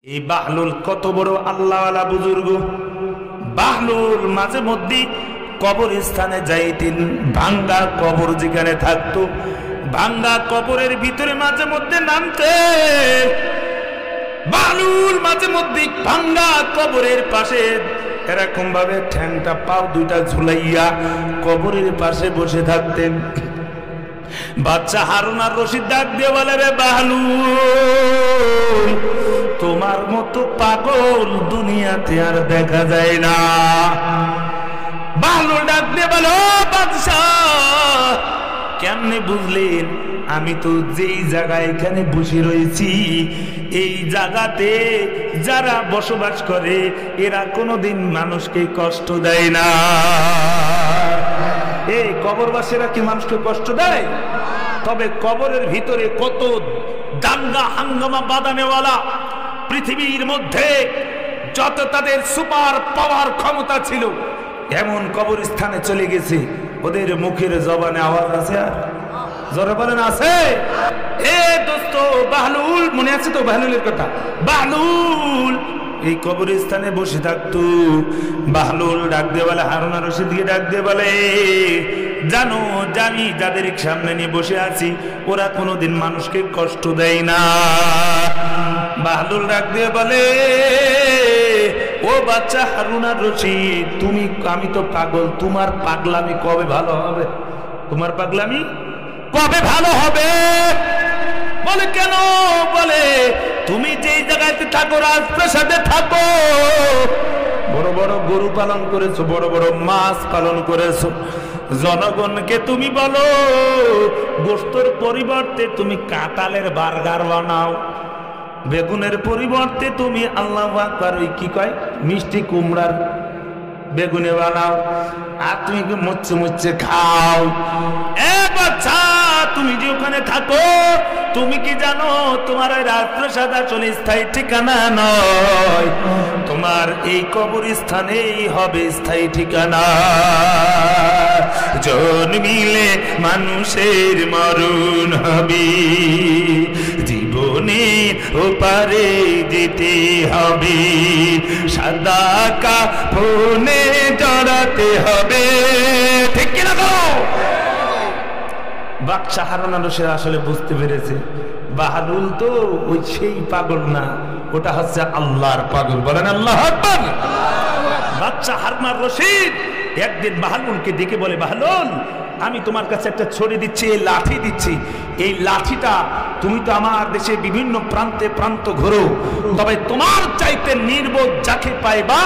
এই বাহলুল কত বড় আল্লাহওয়ালা বুজুর্গ। বাহলুল মাঝে মধ্যে কবরস্থানে যাইতেন, ভাঙ্গা কবর যেখানে থাকতো ভাঙ্গা কবরের ভিতরে মাঝে মধ্যে নামতে। বাহলুল মাঝে মধ্যে ভাঙ্গা কবরের পাশে এরকম ভাবে ঠ্যাংটা পাও দুইটা ঝুলাইয়া কবরের পাশে বসে থাকতেন। বাচ্চা হারুন আর রশিদ ডাক দিয়ে বলে, রে বাহলুল, তোমার মতো পাগল দুনিয়াতে আর দেখা যায় না। বাহলুল ডাক দিয়ে বলো, বাদশাহ কেমনে বুঝলেন? আমি তো যেই জায়গায় এখানে বসে রয়েছি এই জায়গাতে যারা বসবাস করে এরা কোনোদিন মানুষকে কষ্ট দেয় না। এই কবরবাসীরা কি মানুষকে কষ্ট দেয়? তবে কবরের ভিতরে কত দাঙ্গা হাঙ্গামা বাঁধানেওয়ালা পৃথিবীর মধ্যে যত তাদের সুপার পাওয়ার ক্ষমতা ছিল এমন কবরস্থানে চলে গেছে, ওদের মুখের জবানে আওয়াজ আছে। আর জোরে বলেন আছে? এ দোস্ত বাহলুল, মনে আছে তো বাহলুলের কথা? বাহলুল এই কবরস্থানে বসে থাকতো। বাহলুল ডাক দিয়ে বলে, হারুন আর রশিদকে ডাক দিয়ে বলে, জানো জানি যাদের সামনে নিয়ে বসে আছি ওরা কোনোদিন মানুষকে কষ্ট দেয় না। বাহলুল ডাক দিয়ে বলে, ও বাচ্চা হারুন আর রশিদ, তুমি, আমি তো পাগল, তোমার পাগলামি কবে ভালো হবে? তোমার পাগলামি কবে ভালো হবে? বলে কেন? বলে তুমি যেই জায়গাতে থাকো রাজপ্রাসাদে থাকো, বড় বড় গরু পালন করেছো, বড় বড় মাছ পালন করেছো, জনগণকে তুমি বলো গোশতের পরিবর্তে তুমি কাঁঠালের বার্গার বানাও, বেগুনের পরিবর্তে তুমি আল্লাহু আকবার ওই কি কয় মিষ্টি কুমড়ার বেগুনে বানাও, আর তুমি মুচ্ছে মুচ্ছে খাও। এ বাচ্চা, তুমি যে ওখানে থাকো তুমি কি জানো তোমার ওই রাজপ্রাসাদ আসলে স্থায়ী ঠিকানা নয়, তোমার এই কবরস্থানেই হবে স্থায়ী ঠিকানা। জন্মিলে মানুষের মরণ হবে, জীবনে ওপারে যেতে হবে, সাদা কাফনে জড়াতে হবে। ঠিক কিনা গো? বাদশা হারুন আর রশিদ আসলে বুঝতে পেরেছে বাহলুল তো ওই সেই পাগল না, ওটা হচ্ছে আল্লাহর পাগল। বলেন আল্লাহু আকবার। বাদশা হারুন আর রশিদ একদিন বাহলুলকে ডেকে বলে, বাহলুল, আমি তোমার কাছে একটা ছড়ি দিচ্ছি, এই লাঠি দিচ্ছি, এই লাঠিটা তুমি তো আমার দেশে বিভিন্ন প্রান্তে প্রান্ত ঘোরো, তবে তোমার চাইতে নির্বোধ যাকে পাইবা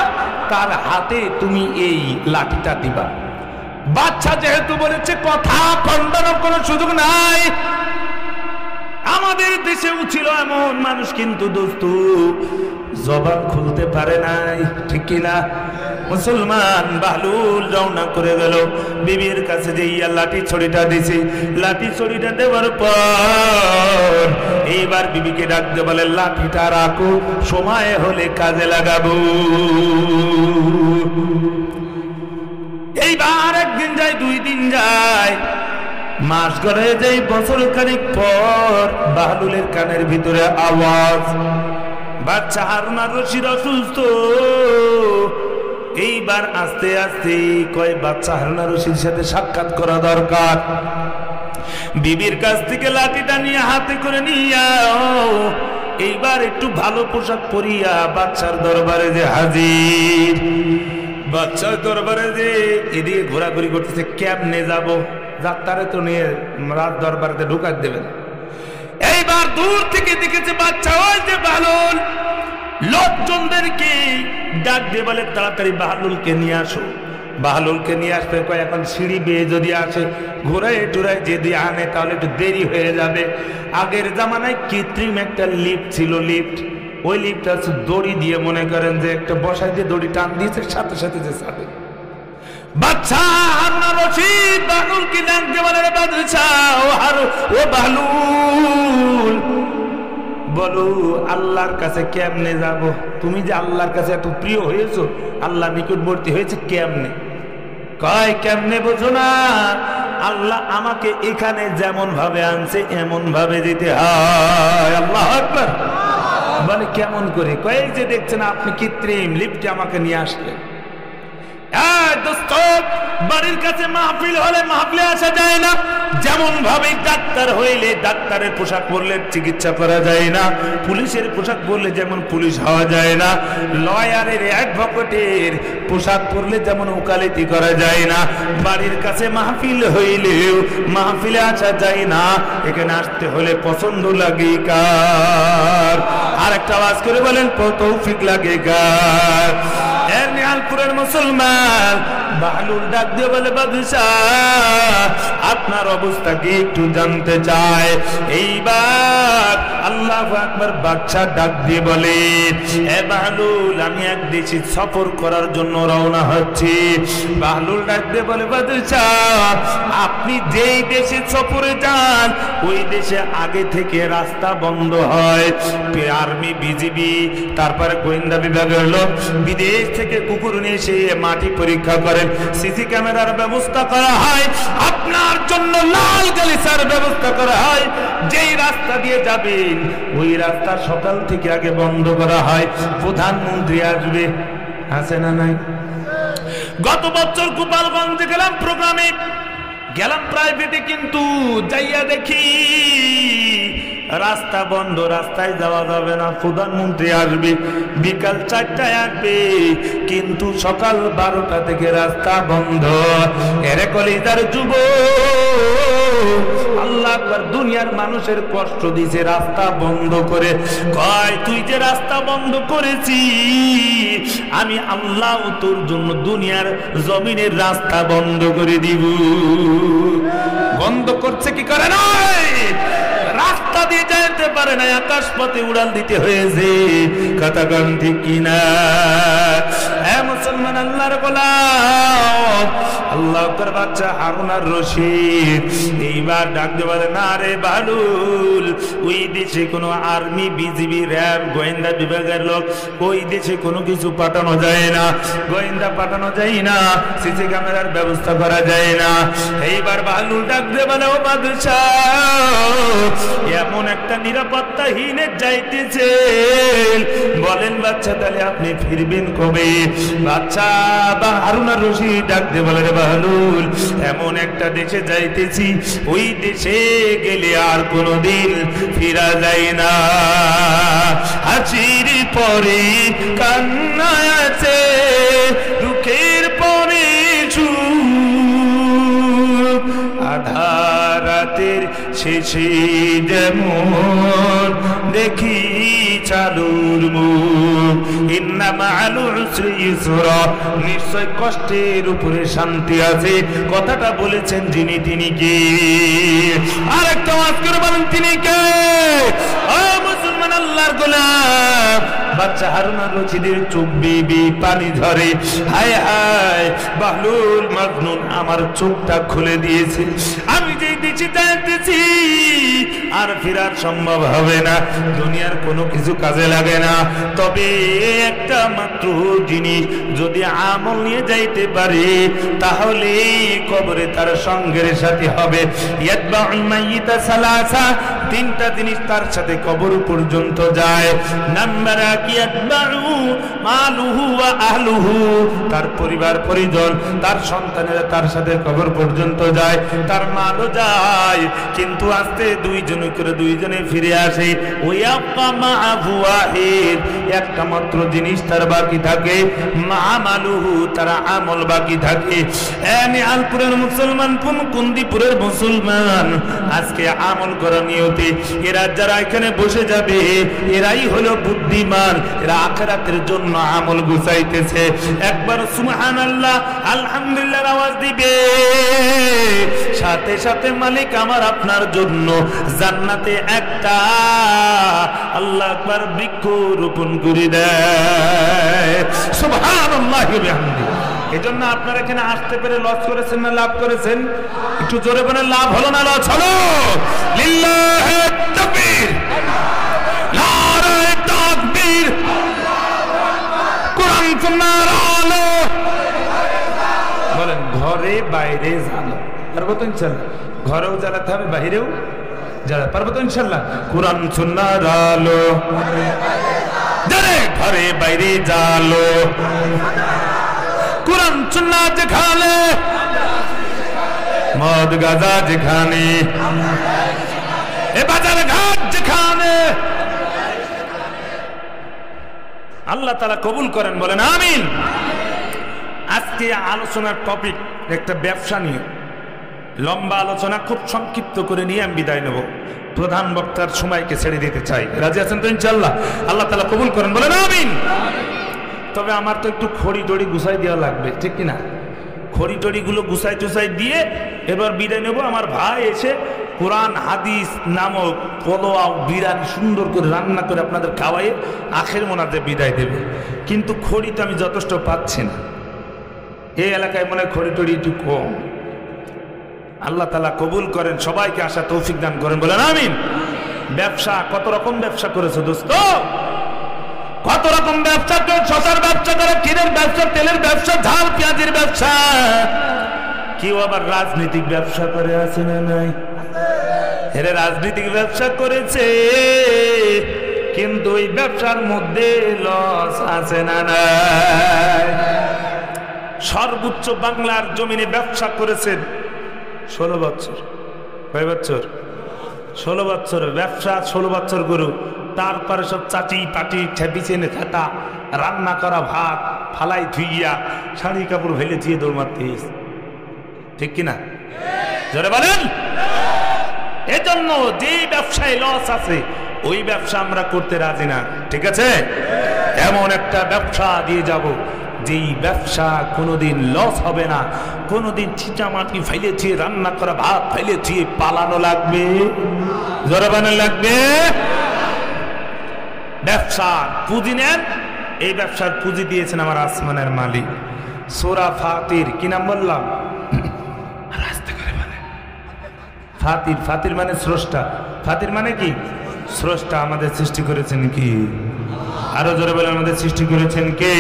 তার হাতে তুমি এই লাঠিটা দিবা। বাচ্চা যেহেতু বলেছে কথা খণ্ডনের কোনো সুযোগ নাই। আমাদের দেশেও ছিল এমন মানুষ, কিন্তু দোস্ত জবান খুলতে পারে নাই। ঠিক কিনা? মুসলমান বাহলুল রওনা করে গেল বিবির কাছে, যে ইয়া লাঠি ছড়িটা দিছে, লাঠি ছড়িটা দেওয়ার পর এইবার বিবিকে ডাক দিয়ে বলে, লাঠিটা রাখো, সময় হলে কাজে লাগাবো। এইবার একদিন যায়, দুই দিন যায়, মাস গড়ে যায়, বছর খানিক পর বাহলুলের কানের ভিতরে আওয়াজ, বাচ্চা হারুন আর রশিদ অসুস্থ। এইবার আস্তে আস্তে কয় বাচ্চা হারুন আর রশিদের সাথে সাক্ষাৎ করা দরকার। বিবির কাছ থেকে লাঠিটা নিয়ে হাতে করে নিয়া এইবার একটু ভালো পোশাক পরিয়া বাচ্চার দরবারে যে হাজির। বাচ্চার দরবারে যে এদিকে ঘোরাঘুরি করতেছে, কেমনে যাব? যাত্রারে তো নিয়ে রাত দরবারেতে ঢুকাতে দেবেন। এইবার দূর থেকে দেখেছে বাচ্চা, ওই যে বাহলুল, লোকজনদেরকে ডাক দিয়ে বলে, তাড়াতাড়ি বাহলুলকে নিয়ে আসো। বাহলুলকে নিয়ে আসতে কয়, এখন সিঁড়ি বেয়ে যদি আসে, ঘোরায় টুরায় যদি আনে তাহলে একটু দেরি হয়ে যাবে। আগের জামানায় কৃত্রিম একটা লিফট ছিল, লিফট, ওই লিফটটা দড়ি দিয়ে, মনে করেন যে একটা বসাই দিয়ে দড়ি টান দিয়েছে, সাথে সাথে যে ছাড়ে। বাচ্চা হারুন আর রশিদ বাহলুলকে ডাক দিয়ে বলে, বাদশাহ ও বাহলুল, বলো আল্লাহর কাছে কেমনে যাব? তুমি যে আল্লাহর কাছে এত প্রিয় হয়েছো, আল্লাহ নিকটবর্তী হয়েছে, কেমনে? কয় কেমনে বোঝো না? আল্লাহ আমাকে এখানে যেমন ভাবে আনছে এমন ভাবে যেতে হয়। আল্লাহু আকবার। বলে কেমন করে? কয় যে দেখছেন আপনি কৃত্রিম লিফটে আমাকে নিয়ে আসলেন। দোস্ত, বাড়ির কাছে মাহফিল হলে মাহফিলে আসা যায় না। যেমন ভাবে ডাক্তার হইলে ডাক্তারের পোশাক পরলে চিকিৎসা করা যায় না, পুলিশের পোশাক পরলে যেমন পুলিশ হওয়া যায় না, লয়ারের অ্যাডভোকেটের পোশাক পরলে যেমন ওকালতি করা যায় না, বাড়ির কাছে মাহফিল হইলেও মাহফিলে আসা যায় না। এখানে আসতে হলে পছন্দ লাগে কার? আর একটা আওয়াজ করে বলেন, তৌফিক লাগে কার? এর নিহালপুরের মুসলমান বাহলুল ডাক দিয়ে বলে, বাদশাহ আপনার অবস্থা কি একটু জানতে চায়। এইবার আল্লাহু আকবার, বাদশাহ ডাক দিয়ে বলে, এ বাহলুল, আমি এক দেশে সফর করার জন্য রওনা হচ্ছি। বাহলুল ডাক দিয়ে বলে, বাদশাহ আপনি যেই দেশে সফরে যান ওই দেশে আগে থেকে রাস্তা বন্ধ হয়, আর্মি, বিজিবি, তারপরে গোয়েন্দা বিভাগের লোক বিদেশ থেকে কুকুর নিয়ে এসে মাটি পরীক্ষা করেন, সিসি ক্যামেরার ব্যবস্থা করা হয়, আপনার জন্য লাল গালিচার ব্যবস্থা করা হয়। যেই রাস্তা দিয়ে যাবেন ওই রাস্তা সকাল থেকে আগে বন্ধ করা হয়। প্রধানমন্ত্রী আসবে, আছে না নাই? গত বছর গোপালগঞ্জে গেলাম প্রোগ্রামে, গেলাম প্রাইভেটে, কিন্তু যাইয়া দেখি রাস্তা বন্ধ, রাস্তায় যাওয়া যাবে না। প্রধানমন্ত্রী আসবে বিকাল 4টায় আসবে, কিন্তু সকাল 12টা থেকে রাস্তা বন্ধ। এরে কলিজার যুবক, আল্লাহ আকবার, দুনিয়ার মানুষের কষ্ট দিছে রাস্তা বন্ধ করে। কয় তুই যে রাস্তা বন্ধ করেছি, আমি আল্লাহ তোর জন্য দুনিয়ার জমিনের রাস্তা বন্ধ করে দিব। বন্ধ করছে কি করে নয়, রাস্তা দিয়ে যেতে পারে না, আকাশ পথে উড়াল দিতে হয়েছে। কথা গান ঠিক কিনা? হ্যাঁ মুসলমান, আল্লাহর গোলাম, আল্লাহ তার বাচ্চা হারুন আর রশিদ এইবার ডাক দিয়ে বলে, না রে বাহলুল, ওই দেশে কোনো আর্মি, বিজিবি, র্যাব, গোয়েন্দা বিভাগের লোক, ওই দেশে কোনো কিছু পাঠানো যায় না, গোয়েন্দা পাঠানো যায় না, সিসি ক্যামেরার ব্যবস্থা করা যায় না। এইবার বাহলুল ডাক দিয়ে বলে, ও বাদশাহ এমন একটা নিরাপত্তাহীনের যাইতেছে, বলেন বাচ্চা তাহলে আপনি ফিরবেন কবে? বাচ্চা বা হারুন আর রশিদ ডাক দিয়ে বলে, রে বাহলুল, এমন একটা দেশে যাইতেছি, ওই দেশে গেলে আর কোনোদিন ফিরা যায় না। হাসির পরে কান্না আছে, দুঃখের পরে সুখ, আধার রাতের শেষে যেমন দেখি চালুর মুখ, ইন্না মা'আল উসরি ইউসরা, নিশ্চয় কষ্টের উপরে শান্তি আছে। কথাটা বলেছেন যিনি, তিনি কে? আর একটা ওয়াজ করে বলেন, তিনি কে? ও মুসলমান, আল্লাহর গোলাম, বাচ্চা হারুন আর রশিদের চোখ বেয়ে পানি ঝরে। হায় হায়, বাহলুল মাজনুন আমার চোখটা খুলে দিয়েছে, আমি যেই দেশে যাইতেছি আর ফেরার সম্ভব হবে না, দুনিয়ার কোনো কিছু কাজে লাগে না, তবে একটা মাত্র জিনিস যদি আমল নিয়ে যাইতে পারে তাহলে কবরে তার সঙ্গের সাথে হবে। ইয়াতবাউল মাইয়িতা সালাসা, তিনটা জিনিস তার সাথে কবর পর্যন্ত যায়। নাম্বার এক, ইয়াতবাউ মালুহু ওয়া আহলুহু, তার পরিবার পরিজন, তার সন্তানেরা তার সাথে কবর পর্যন্ত যায়, তার মালও যায়, কিন্তু আস্তে দুইজনে করে দুইজনে ফিরে আসে। ওই আব্বা মা আবুয়াহিদ, একটা মাত্র জিনিস তার বাকি থাকে, মা মালুহু, তার আমল বাকি থাকে। এনে আলপুরের মুসলমান, কুন্দিপুরের মুসলমান, আজকে আমল করা নিয়তে এরা যারা এখানে বসে যাবে এরাই হলো বুদ্ধিমান, এরা আখিরাতের জন্য আমল গুছাইতেছে। একবার সুবহানাল্লাহ আলহামদুলিল্লাহ আওয়াজ দিবে, সাথে সাথে মালিক আমার আপনার জন্য জান্নাতে একটা আল্লাহ আকবার বৃক্ষ রোপণ করে দেয়। সুবহানাল্লাহি ওয়া বিহামদিহি। এজন্য আপনারা এখানে আসতে পেরে লস করেছেন না লাভ করেছেন? একটু জোরে বলেন, লাভ হলো না লস হলো? লিল্লাহি তাকবীর, নারে তাকবীর, কোরআন সুন্নাহর আলো। বলেন ঘরে বাইরে জ্বালো, পারবো তো ইনশাআল্লাহ? ঘরেও জ্বালাতে হবে, বাইরেও জ্বালাতে পারবো তো ইনশাআল্লাহ? কোরআন সুন্নাহর আলো। যারে ঘরে বাইরে জালো, কোরআন সুন্নাহ যেখানে, মদ গাঁজা যেখানে, এ বাজার ঘাট যেখানে, আল্লাহ তাআলা কবুল করেন, বলেন আমিন। আজকে আলোচনার টপিক একটা ব্যবসা নিয়ে, লম্বা আলোচনা খুব সংক্ষিপ্ত করে নিয়ে আমি বিদায় নেব। প্রধান বক্তার সময়কে ছেড়ে দিতে চাই। রাজি আছেন তো ইনশাআল্লাহ? আল্লাহ তাআলা কবুল করেন, বলেন আমিন। তবে আমার তো একটু খড়ি টড়ি গুছাই দেওয়া লাগবে, ঠিক কিনা? খড়ি টড়িগুলো গুছাই টুছাই দিয়ে এবার বিদায় নেব। আমার ভাই এসে কোরআন হাদিস নামক পোলাও বিরিয়ানি সুন্দর করে রান্না করে আপনাদের খাওয়াই আখের মোনাতে বিদায় দেবে। কিন্তু খড়ি তো আমি যথেষ্ট পাচ্ছি না, এই এলাকায় মনে হয় খড়ি টড়ি একটু কম। আল্লাহ তাআলা কবুল করেন, সবাইকে আসা তৌফিক দান করেন, বলেন আমিন। ব্যবসা কত রকম ব্যবসা করেছে দোস্ত, কত রকম ব্যবসা করে, শশার ব্যবসা করে, ক্ষীরের ব্যবসা, তেলের ব্যবসা, ঝাল পেঁয়াজের ব্যবসা, কেউ আবার রাজনৈতিক ব্যবসা করে আছে না নাই? এরা রাজনৈতিক ব্যবসা করেছে, কিন্তু ওই ব্যবসার মধ্যে লস আছে না নাই? সর্বোচ্চ বাংলার জমিনে ব্যবসা করেছেন 16 বছর। কয় বছর? 16 বছর ব্যবসা, 16 বছর গরু। তারপরে সব চাটি পাটি বিছেনে খাতা, রান্না করা ভাত ফালাই ধুইয়া শাড়ি কাপড় ফেলে দিয়ে দৌড় মারতে, ঠিক কিনা? জোরে বলেন। এজন্য যে ব্যবসায় লস আছে ওই ব্যবসা আমরা করতে রাজি না, ঠিক আছে? এমন একটা ব্যবসা দিয়ে যাব যেই ব্যবসা কোনোদিন লস হবে না, কোনোদিন চিটামাটি ফেলেছি, রান্না করা ভাত ফেলেছি, পালানো লাগবে, জোরে বানানো লাগবে। ব্যবসার পুঁজি নেন, এই ব্যবসার পুঁজি দিয়েছেন আমার আসমানের মালিক। সূরা ফাতির, কি নাম বললাম? ফাতির। ফাতির মানে স্রষ্টা। ফাতির মানে কি? স্রষ্টা। আমাদের সৃষ্টি করেছেন কি? আরো জোরে বলে, আমাদের সৃষ্টি করেছেন কে?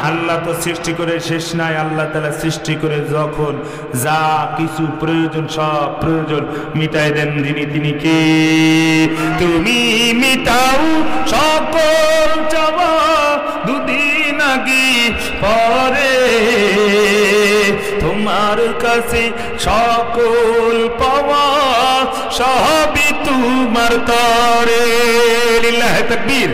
আল্লাহ তো সৃষ্টি করে শেষ নাই। আল্লাহ তাআলা সৃষ্টি করে যখন যা কিছু প্রয়োজন, সব প্রয়োজন মিটাই দেন যিনি, তিনি কে? তুমি মিটাও সকল চাওয়া, দুদিন আগে পরে তোমার কাছে সকল পাওয়া, সবই তোমার তরে। লিল্লাহি তাকবীর।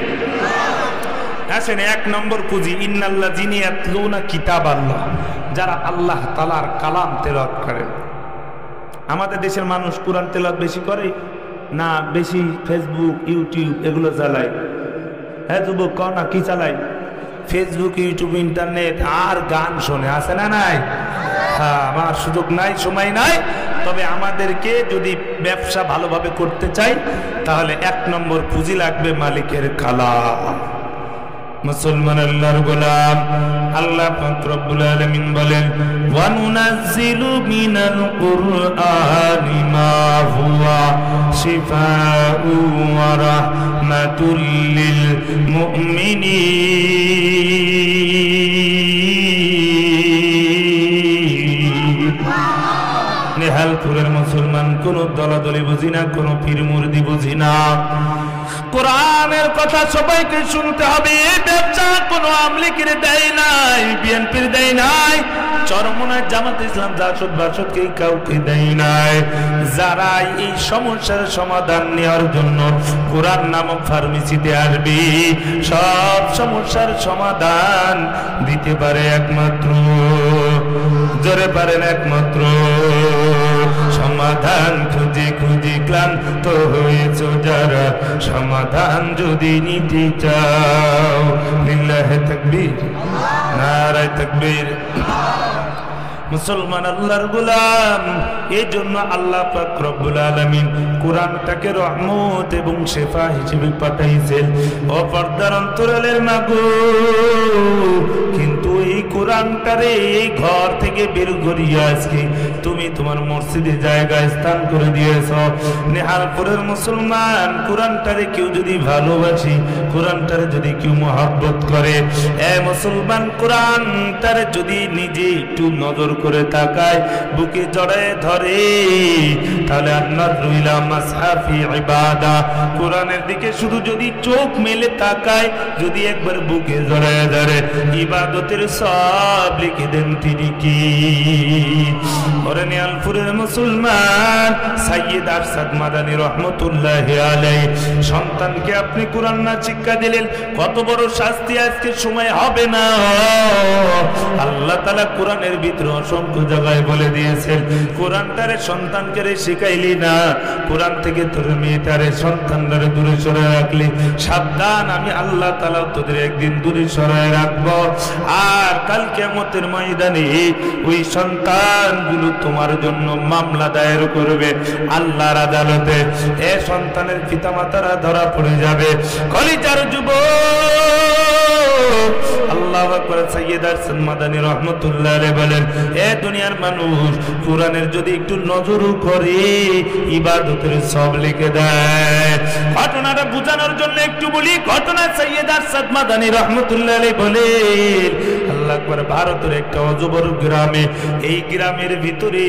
আসেন, 1 নম্বর পুঁজি, ইন্নাল্লাযিনা ইয়াতলুনা কিতাবাল্লাহ, যারা আল্লাহ তাআলার কালাম তেলাওয়াত করে। আমাদের দেশের মানুষ কোরআন তেলাওয়াত বেশি করে না, বেশি ফেসবুক ইউটিউব এগুলো চালায়? হ্যাঁ যুবক, কও না কি চালায়? ফেসবুক ইউটিউব ইন্টারনেট আর গান শোনে, আছে না নাই? হ্যাঁ, আমার সুযোগ নাই, সময় নাই। তবে আমাদেরকে যদি ব্যবসা ভালোভাবে করতে চাই তাহলে 1 নম্বর পুঁজি লাগবে মালিকের কালাম। মুসলমান আল্লাহর গোলাম, আল্লাহ পাক রব্বুল আলামিন বলেন, ওয়া নুনাজ্জিলু মিনাল কুরআনি মা হুয়া শিফাউ ওয়া রাহমাতুল লিল মুমিনিন। নেহালপুরের মুসলমান, কোন দলাদলি বুঝি না, কোন পীর মুরিদি বুঝি না। কোরআনের কথা সবাইকে শুনতে হবে। এই ব্যবসা কোন আমলিকের দেয় নাই, বিএনপির দেয় নাই, চরমনায় জামাত ইসলাম, জাসদ বাসদকে কাউকে দেয় নাই। যারা এই সমস্যার সমাধান নেওয়ার জন্য কোরআন নামক ফার্মেসিতে আসবে, সব সমস্যার সমাধান দিতে পারে একমাত্র, জোরে পারেন একমাত্র। সমাধান খুঁজে খুঁজে ক্লান্ত হয়েছ যারা, সমাধান যদি নিতে চাও, লিল্লাহি তাকবীর, নারায়ে তাকবীর। মুসলমান আল্লাহর গোলাম, এই জন্য আল্লাহ পাক রব্বুল আলামিন কোরআনটাকে রহমত এবং শেফা হিসেবে পাঠাইছেন। ও পর্দার অন্তরালের মাগো, কিন্তু এই কোরআন কোরআনটারে এই ঘর থেকে বের করিয়া আজকে তুমি তোমার মসজিদে জায়গায় স্থান করে দিয়েছ। নেহালপুরের মুসলমান, কোরআনটারে কেউ যদি ভালোবাসি, কোরআনটারে যদি কেউ মহব্বত করে, এ মুসলমান কোরআনটারে যদি নিজে একটু নজর করে তাকায়, বুকে জড়ায় ধরে, তাহলে আন্নাযরু ইলা মাসহাফি ইবাদা, কোরআনের দিকে শুধু যদি চোখ মেলে তাকায়, যদি একবার বুকে জড়ায় ধরে, ইবাদতের সব লিখে দেন তিনি কি। ওরে নেহালপুরের মুসলমান, সাইয়্যিদ আরশাদ মাদানী রহমতুল্লাহি আলাইহি সন্তানকে আপনি কোরআন না শিক্ষা দিলেন, কত বড় শাস্তি আজকে সময় হবে না। আল্লাহ তাআলা কোরআনের ভিতরে অসংখ্য জায়গায় বলে দিয়েছেন, কোরআনটারে সন্তানকে শিখাইলি না, কোরআন থেকে তোর মেয়েটারে সন্তানটারে দূরে সরায় রাখলি, সাবধান আমি আল্লাহ তাআলা তোদের একদিন দূরে সরায় রাখবো। আর কাল কিয়ামতের ময়দানে ওই সন্তানগুলো তোমার জন্য মামলা দায়ের করবে আল্লাহর আদালতে। এ সন্তানের পিতামাতারা ধরা পড়ে যাবে। কলিজার যুবক, আল্লাহু আকবার। সাইয়্যিদ আরশাদ মাদানী রাহমাতুল্লাহ আলাইহি বলেন, এ দুনিয়ার মানুষ, কোরআনের যদি একটু নজরও করে, ইবাদতের সব লিখে দেয়। ঘটনাটা বোঝানোর জন্য একটু বলি ঘটনা। সাইয়্যিদ আরশাদ মাদানী রাহমাতুল্লাহ আলাইহি বলেন, আল্লাহু আকবার, ভারতের একটা অজবর গ্রামে, এই গ্রামের ভিতরে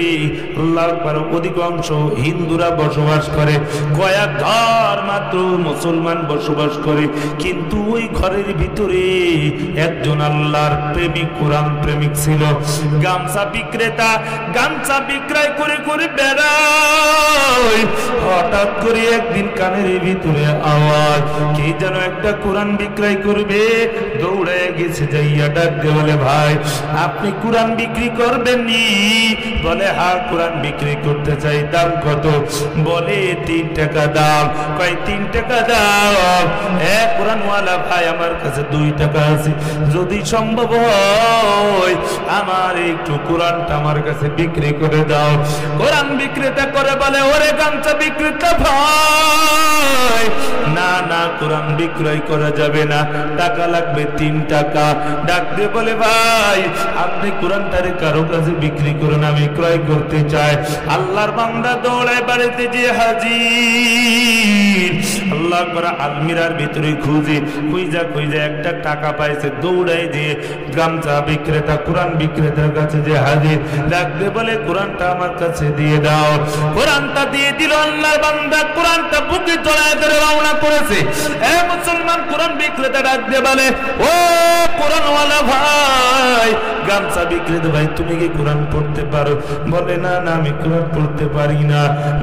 আল্লাহু আকবার অধিকাংশ হিন্দুরা বসবাস করে, কয়েক ঘর মাত্র মুসলমান বসবাস করে। কিন্তু ওই ঘরের ভিতরে একজন আল্লাহর প্রেমিক, কোরআন প্রেমিক ছিল, গামছা বিক্রেতা, গামছা বিক্রয় করে করে বেড়ায়। হঠাৎ করে একদিন কানের ভিতরে আওয়াজ, কে যেন একটা কোরআন বিক্রয় করবে, দৌড়ে গেছে, যাইয়া ডাক দিয়ে বলে, ভাই আপনি কোরআন বিক্রি করবেন নি? বলে, হ্যাঁ কোরআন বিক্রি করতে চাই। দাম কত? বলে 3 টাকা দাম। কয় 3 টাকা দাম? কোরআনওয়ালা ভাই, আমার কাছে 2 টাকা আছে, যদি সম্ভব হয় আমার একটু কোরআনটা আমার কাছে বিক্রি করে দাও। কোরআন বিক্রেতা করে বলে, ওরে গামছা বিক্রেতা ভাই, না না, কোরআন বিক্রয় করা যাবে না, টাকা লাগবে 3 টাকা। ডাক দিয়ে বলে, ভাই আপনি কোরআনটারে কারো কাছে বিক্রি করুন, আমি ক্রয় করতে চাই। আল্লাহর বান্দা দৌড়ায় বাড়িতে যে হাজির। আল্লাহ করে আলমিরার ভিতরে খুঁজে একটা টাকা পাইছে, দৌড়ায় যে গামছা বিক্রেতা, কোরআন বিক্রেতার কাছে যে হাজির। ডাকতে বলে, কোরআনটা আমার কাছে দিয়ে দাও। কোরআনটা দিয়ে দিল। আল্লাহর বান্দা কোরআনটা বুকে জড়ায় ধরে রওনা করেছে। এ মুসলমান, কোরআন বিক্রেতা ডাক দিয়ে বলে, ও কোরআনওয়ালা ভাই, গামছা বিক্রেতা ভাই, তুমি কি কোরআন পড়তে পারো? বলে, না না, আমি কোরআন পড়তে পারি না।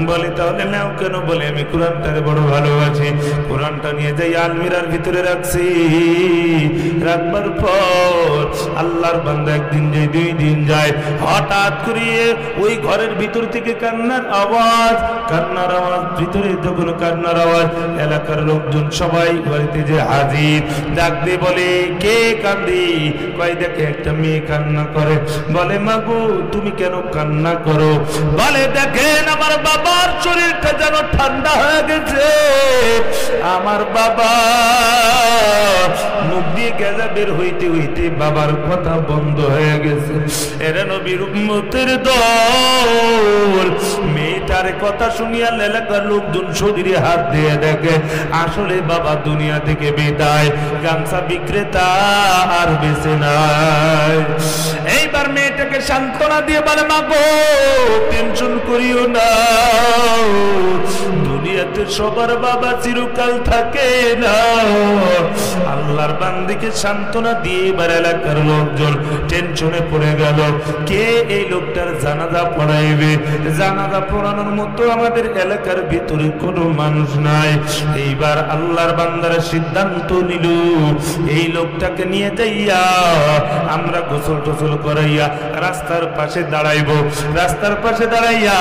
বলে, তাহলে নাও কেন? বলে, আমি কোরআনটারে বড় ভালোবাসি। কোরআনটা নিয়ে যাই আলমিরার ভিতরে রাখছি। রাখবার পর আল্লাহর বান্দা একদিন যায়, 2 দিন যায়, হঠাৎ করে ওই ঘরের ভিতর থেকে কান্নার আওয়াজ। ভিতরে যখন কান্নার আওয়াজ, এলাকার লোকজন সবাই বাড়িতে যে হাজির। ডাক দিয়ে বলে, কে কান্দি? কয়, দেখে একটা মেয়ে কান্না করে। বলে, মাগো তুমি কেন কান্না করো? বলে, দেখেন আমার বাবার শরীরটা যেন ঠান্ডা হয়ে গেছে, আমার বাবা মুখ দিয়ে গেজা বের হইতে হইতে বাবার কথা বন্ধ হয়ে গেছে। এরা নবীর উম্মতের দল। মেয়েটার কথা শুনিয়া এলাকার লোকজন শরীরে হাত দিয়ে দেখে, আসলে বাবা দুনিয়া থেকে বিদায়। গামছা বিক্রেতা আর বেঁচে নাই। এইবার মেয়েটাকে সান্ত্বনা দিয়ে বলে, মা গো টেনশন করিও না, দুনিয়াতে সবার বাবা চিরকাল থাকে না। আল্লাহর বান্দিকে সান্ত্বনা দিয়ে এবার এলাকার লোকজন টেনশনে পড়ে গেল, কে এই লোকটার জানাজা পড়াইবে? জানাজা পড়ানোর মতো আমাদের এলাকার ভিতরে কোনো মানুষ নাই। এইবার আল্লাহর বান্দারা সিদ্ধান্ত নিল, এই লোকটাকে নিয়ে যাইয়া আমরা গোসল টোসল করাইয়া রাস্তার পাশে দাঁড়াইব। রাস্তার পাশে দাঁড়াইয়া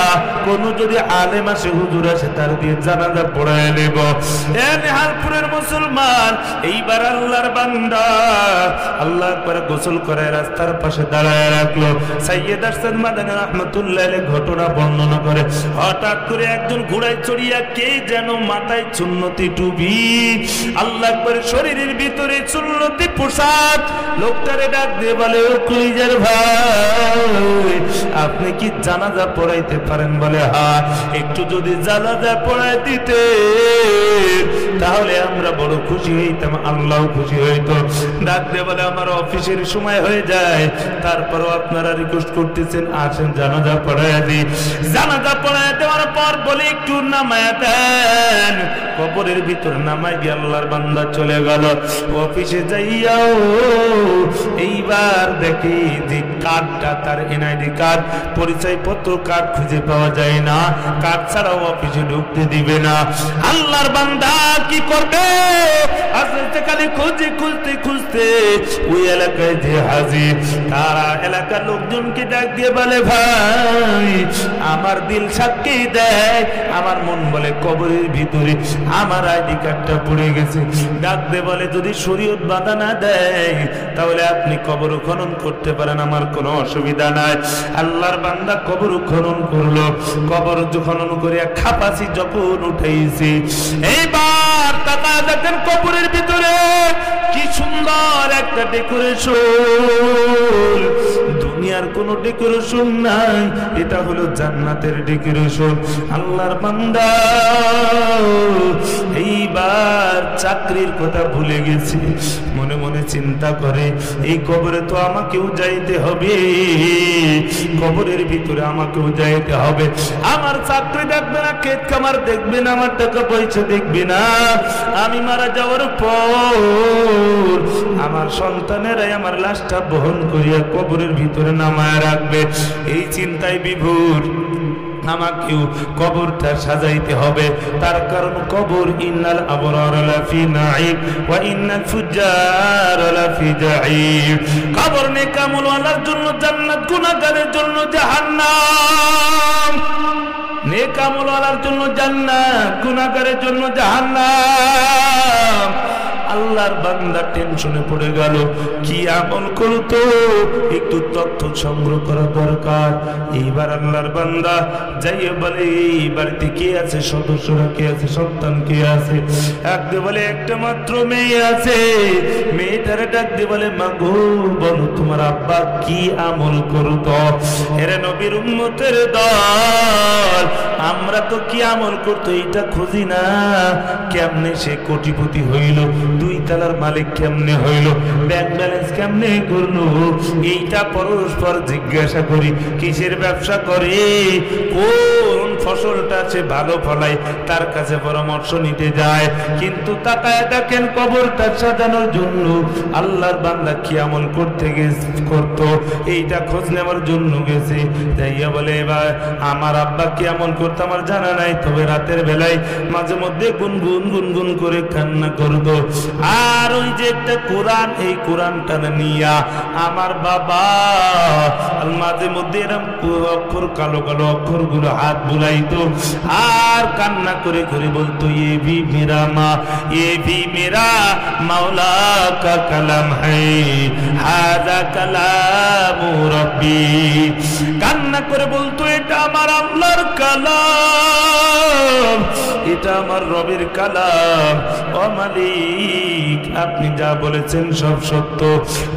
কোনো যদি আলেম আসে, হুজুর আসে, তার দিয়ে জানাজা পড়ায় নেব। নেহালপুরের মুসলমান, এইবার আল্লাহর বান্দা আল্লাহ করে গোসল করে রাস্তার পাশে দাঁড়ায় রাখলো। সাইয়্যিদ আরশাদ মাদানী রাহমাতুল্লাহ আলাইহি ঘটনা বর্ণনা করে, হঠাৎ করে একজন ঘোড়ায় চড়িয়া, কে যেন মাথায় সুন্নতি টুপি, আল্লাহ করে শরীরের ভিতরে সুন্নতি পোশাক। লোকটারে ডাক দিয়ে বলে, ও কলিজার ভাই, আপনি কি জানাজা পড়াইতে পারেন? বলে হ্যাঁ। একটু যদি জানাজা পড়াই দিতে তাহলে আমরা বড় খুশি হইতাম, আল্লাহ খুশি হইতো। ডাক দিয়ে বলে, আমার অফিসের সময় হয়ে যায়, তারপরও আপনারা রিকোয়েস্ট করতেছেন আসেন জানাজা পড়াইয়া দিই। জানাজা পড়াইয়া দেওয়ার পর বলে, একটু নামায়া দেন। কবরের ভিতর নামাই দিয়ে আল্লাহর বান্দা চলে গেল। অফিসে যাইয়াও এইবার দেখি যে কার্ডটা, তার এনআইডি কার্ড, পরিচয়পত্র কার্ড খুঁজে পাওয়া যায় না। কার্ড ছাড়াও অফিসে ঢুকতে দিবে না। আল্লাহর বান্দা কি করবে? আস্তে খালি খুঁজে খুঁজতে খুঁজতে ওই এলাকায় যে হাজির, তারা এলাকার লোকজনকে ডাক দিয়ে বলে, ভাই আমার দিল সাক্ষী দেয়, আমার মন বলে কবরের ভিতরে আমার আইডি কার্ডটা পড়ে গেছে। ডাক দিয়ে বলে, যদি শরীয়ত বাধা না দেয় তাহলে আপনি কবর খনন করতে পারেন, আমার কোনো অসুবিধা নাই। আল্লাহর বান্দা কবর খনন করলো। কবর খনন করিয়া খাপাসি যখন উঠেছি, এইবার তাকায় দেখেন কবরের ভিতরে কি সুন্দর একটা ডেকোরেশন। দুনিয়ার কোন ডেকোরেশন নাই, এটা হলো জান্নাতের ডেকোরেশন। আল্লাহর বান্দা এইবার চাকরির কথা ভুলে গেছি, মনে মনে চিন্তা করে, এই কবরে তো আমাকেও যাইতে হবে, কবরের ভিতরে আমাকেও যাইতে হবে। আমার চাকরি দেখবে না, ক্ষেত খামার দেখবে না, আমার টাকা পয়সা দেখবে না। আমি মারা যাওয়ার পর আমার সন্তানেরাই আমার লাশটা বহন করিয়া কবরের ভিতরে নামায় রাখবে। এই চিন্তায় বিভোর। আমাকেও কবরটা সাজাইতে হবে, তার কারণ কবর ইন্নাল আবরার লাফি নাঈম ওয়া ইন্নাল ফুজ্জার লাফি জাহিম। কবর নেকামলওয়ালার জন্য জান্নাত, গুনাহগারের জন্য জাহান্নাম। নেকামলওয়ালার জন্য জান্নাত, গুনাহগারের জন্য জাহান্নাম। আল্লাহর বান্দা টেনশনে পড়ে গেল, কি আমল করতো, একটু তথ্য সংগ্রহ করা দরকার। এইবার আল্লাহর বান্দা যাইয়ে বলে, এই বাড়িতে কে আছে, সদস্যরা কে আছে, সন্তান কে আছে? একদিকে বলে একটা মাত্র মেয়ে আছে। মেয়েটারে ডাক দিয়ে বলে, মা গো, বলো তোমার আব্বা কি আমল করতো? এরে নবীর উম্মতের দল, আমরা তো কি আমল করতো এটা খুঁজি না। কেমনে সে কোটিপতি হইল, 2 তলার মালিক কেমনে হইল, ব্যাংক ব্যালেন্স কেমনে করলো, এইটা পরস্পর জিজ্ঞাসা করি। কিসের ব্যবসা করে, কোন ফসলটা সে ভালো ফলায়, তার কাছে পরামর্শ নিতে যায়। কিন্তু তাকায় দেখেন কবরটা সাজানোর জন্য আল্লাহর বান্দা কি আমল করতো এইটা খোঁজ নেওয়ার জন্য গেছে। যাইয়া বলে, এবার আমার আব্বা কি আমল করতো আমার জানা নাই, তবে রাতের বেলায় মাঝে মধ্যে গুনগুন গুনগুন করে কান্না করতো। আর ওই যে একটা কোরআন, এই কোরআনটা নিয়া আমার বাবা মাঝে মধ্যে এরকম অক্ষর, কালো কালো অক্ষর গুলো হাত বুলাইতো আর কান্না করে করে বলতো, এ ভি মেরা মা, এ ভি মেরা মাওলা কা কালাম হ্যায়, হাযা কালামু রব্বি। কান্না করে বলতো, এটা আমার আল্লাহর কালাম, এটা আমার রবের কালাম। ও মালিক, আপনি যা বলেছেন সব সত্য।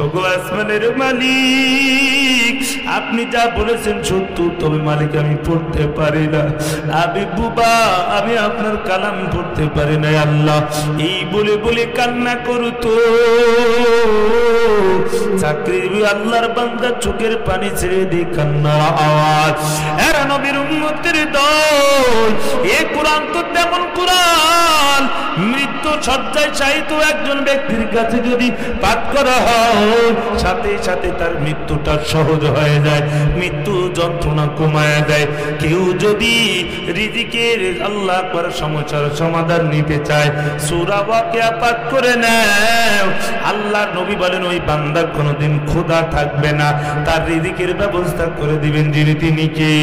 ওগো আসমানের মালিক, আপনি যা বলেছেন সত্য, তবে মালিক আমি পড়তে পারি না, আমি বুবা, আমি আপনার কালাম পড়তে পারি না আল্লাহ। এই বলে বলে কান্না করতো। চাকরির আল্লাহর বান্দা চোখের পানি ছেড়ে দিয়ে কান্নার আওয়াজ। এরা নবীর উম্মতের দল, এ কোরআন তো তেমন কোরআন, মৃত্যু সজ্জায় চাইতো একজন ব্যক্তির কাছে যদি পাঠ করা হয়, সাথে সাথে তার মৃত্যুটা সহজ হয়ে যায়, মৃত্যু যন্ত্রণা কমায় দেয়। কেউ যদি রিজিকের আল্লাহ আকবার সমস্যার সমাধান নিতে চায়, সূরা ওয়াকিয়া পাঠ করে নেয়। আল্লাহর নবী বলেন, ওই বান্দার কোনোদিন ক্ষুধা থাকবে না, তার রিজিকের ব্যবস্থা করে দিবেন যিনি, তিনি কে?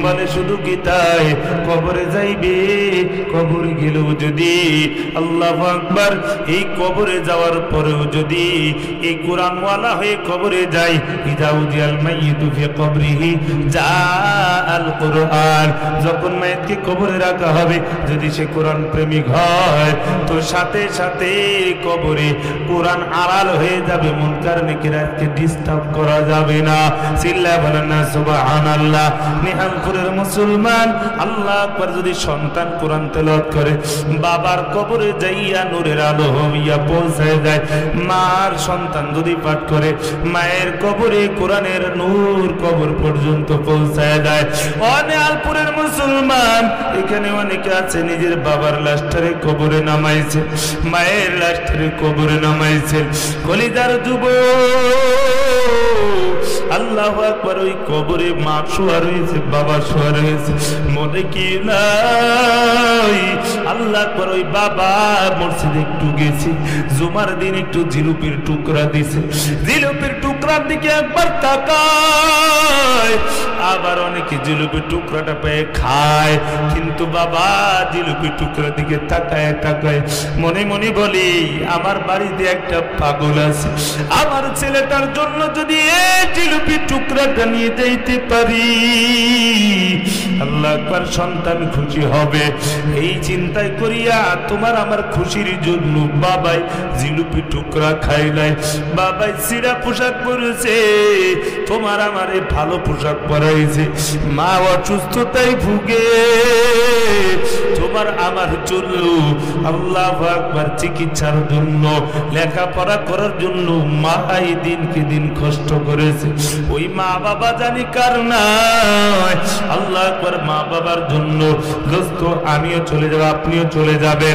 বলে শুধু কি তাই, কবরে যাইবে কবরে গেলেও যদি, আল্লাহু আকবার, এই কবরে যাওয়ার পরেও যদি এই কোরআনওয়ালা হয়ে কবরে যায়, ইদা উদিয়াল মাইয়িতু ফি কবরিহি জাআল কুরআন, যখন মাইয়িতকে কবরে রাখা হবে, যদি সে কোরআন প্রেমিক হয় তো সাথে সাথে কবরে কোরআন আড়াল হয়ে যাবে, মুনকার নেকিরকে ডিস্টার্ব করা যাবে না। চিল্লায়ে বলেন না সুবহানাল্লাহ। নিহালপুরের মুসলমান, আল্লাহ আকবার, যদি সন্তান কোরআন তেলাওয়াত করে, বাবার কবরে যাইয়া নূরের আলো হইয়া পৌঁছায় যায়। মার সন্তান যদি পাঠ করে, মায়ের কবরে কোরআনের নূর কবর পর্যন্ত পৌঁছায় যায়। নিহালপুরের মুসলমান, এখানে অনেকে আছে নিজের বাবার লাশটারে কবরে নামাইছে, মায়ের লাশটারে কবরে নামাইছে। কলিজার যুবক, আল্লাহু আকবার, ওই কবরে মা শোয়া রয়েছে, বাবা শোয়া রয়েছে, মনে কি নাই? আল্লাহ আকবার, ওই বাবা মসজিদে একটু গেছে, জুমার দিন একটু জিলুপির টুকরা দিছে, জিলুপির টুকরার দিকে একবার তাকায়, আবার অনেকে জিলুপির টুকরাটা পেয়ে খায়, কিন্তু বাবা জিলুপির টুকরার দিকে তাকায় তাকায় মনে মনে বলি, আমার বাড়িতে একটা পাগল আছে, আমার ছেলেটার জন্য যদি এই জিলুপির টুকরাটা নিয়ে যাইতে পারি, আল্লাহ আকবার, সন্তান খুশি হবে। এই চিন্তায় করিয়া তোমার আমার খুশির জন্য বাবাই জিলুপি টুকরা খাইলাই, বাবাই সিরা পোশাক পরেছে, তোমার আমারে ভালো পোশাক পরাইছে, মা অসুস্থতায় ভুগে, তোমার আমার জন্য আল্লাহু আকবার চিকিৎসার জন্য, লেখাপড়া করার জন্য মা এই দিনকে দিন কষ্ট করেছে। ওই মা বাবা জানি কার নাই, আল্লাহ আকবার, মা বাবার জন্য দোস্ত আমিও চলে যাব, আপনিও চলে যাবেন।